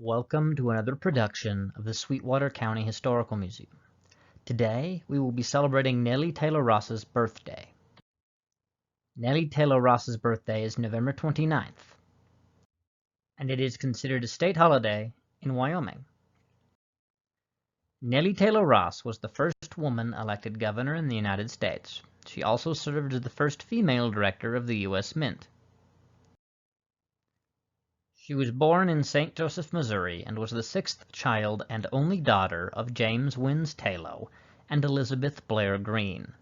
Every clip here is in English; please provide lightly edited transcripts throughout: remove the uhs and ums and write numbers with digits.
Welcome to another production of the Sweetwater County Historical Museum. Today, we will be celebrating Nellie Tayloe Ross's birthday. Nellie Tayloe Ross's birthday is November 29th, and it is considered a state holiday in Wyoming. Nellie Tayloe Ross was the first woman elected governor in the United States. She also served as the first female director of the U.S. Mint. She was born in St. Joseph, Missouri, and was the sixth child and only daughter of James Wynns Tayloe and Elizabeth Blair Green.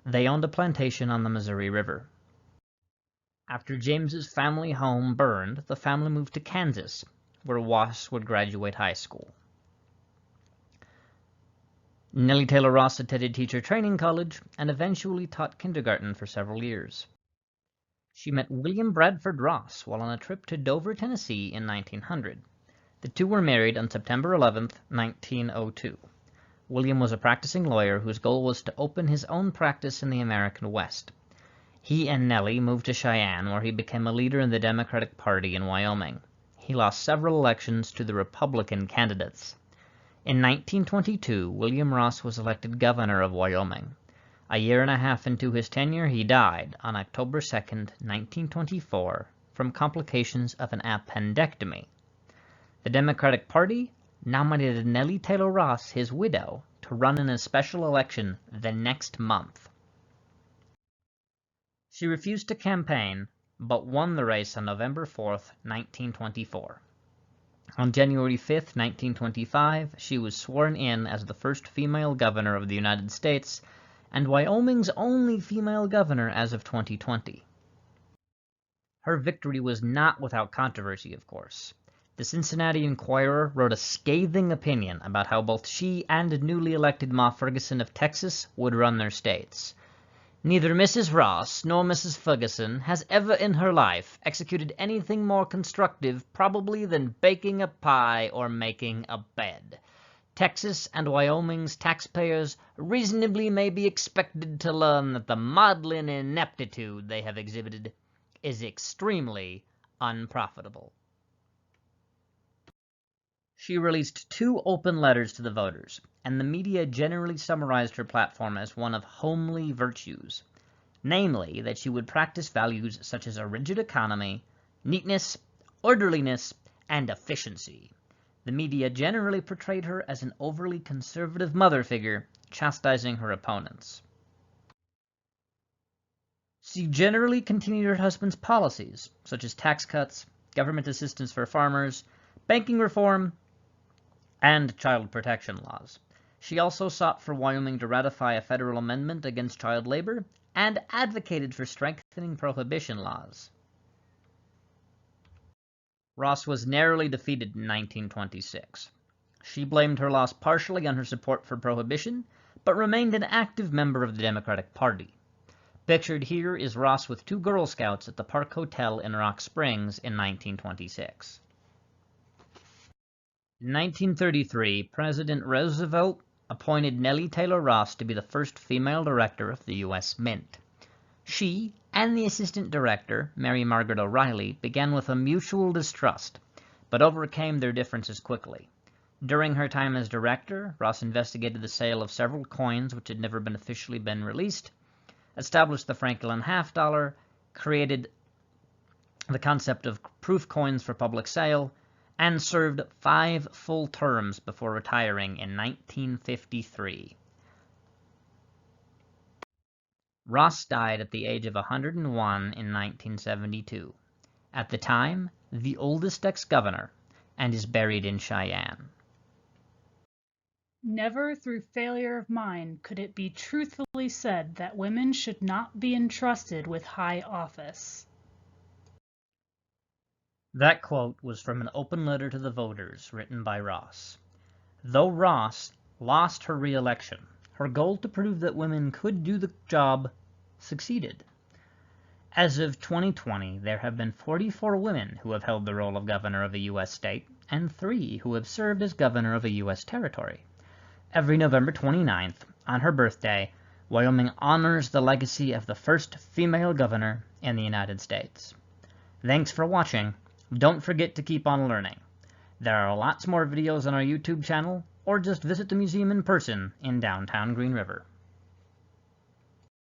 They owned a plantation on the Missouri River. After James's family home burned, the family moved to Kansas, where Ross would graduate high school. Nellie Tayloe Ross attended Teacher Training College and eventually taught kindergarten for several years. She met William Bradford Ross while on a trip to Dover, Tennessee in 1900. The two were married on September 11, 1902. William was a practicing lawyer whose goal was to open his own practice in the American West. He and Nellie moved to Cheyenne, where he became a leader in the Democratic Party in Wyoming. He lost several elections to the Republican candidates. In 1922, William Ross was elected governor of Wyoming. A year and a half into his tenure, he died on October 2, 1924, from complications of an appendectomy. The Democratic Party nominated Nellie Tayloe Ross, his widow, to run in a special election the next month. She refused to campaign, but won the race on November 4, 1924. On January 5, 1925, she was sworn in as the first female governor of the United States and Wyoming's only female governor as of 2020. Her victory was not without controversy, of course. The Cincinnati Enquirer wrote a scathing opinion about how both she and newly elected Ma Ferguson of Texas would run their states. Neither Mrs. Ross nor Mrs. Ferguson has ever in her life executed anything more constructive probably than baking a pie or making a bed. Texas and Wyoming's taxpayers reasonably may be expected to learn that the maudlin ineptitude they have exhibited is extremely unprofitable. She released 2 open letters to the voters, and the media generally summarized her platform as one of homely virtues, namely that she would practice values such as a rigid economy, neatness, orderliness, and efficiency. The media generally portrayed her as an overly conservative mother figure, chastising her opponents. She generally continued her husband's policies, such as tax cuts, government assistance for farmers, banking reform, and child protection laws. She also sought for Wyoming to ratify a federal amendment against child labor and advocated for strengthening prohibition laws. Ross was narrowly defeated in 1926. She blamed her loss partially on her support for prohibition, but remained an active member of the Democratic Party. Pictured here is Ross with 2 Girl Scouts at the Park Hotel in Rock Springs in 1926. In 1933, President Roosevelt appointed Nellie Tayloe Ross to be the first female director of the U.S. Mint. She and the assistant director, Mary Margaret O'Reilly, began with a mutual distrust, but overcame their differences quickly. During her time as director, Ross investigated the sale of several coins which had never been officially been released, established the Franklin half dollar, created the concept of proof coins for public sale, and served 5 full terms before retiring in 1953. Ross died at the age of 101 in 1972, at the time the oldest ex-governor, and is buried in Cheyenne. Never through failure of mine could it be truthfully said that women should not be entrusted with high office. That quote was from an open letter to the voters written by Ross. Though Ross lost her re-election, her goal to prove that women could do the job succeeded. As of 2020, there have been 44 women who have held the role of governor of a U.S. state, and 3 who have served as governor of a U.S. territory. Every November 29th, on her birthday, Wyoming honors the legacy of the first female governor in the United States. Thanks for watching. Don't forget to keep on learning. There are lots more videos on our YouTube channel, or just visit the museum in person in downtown Green River.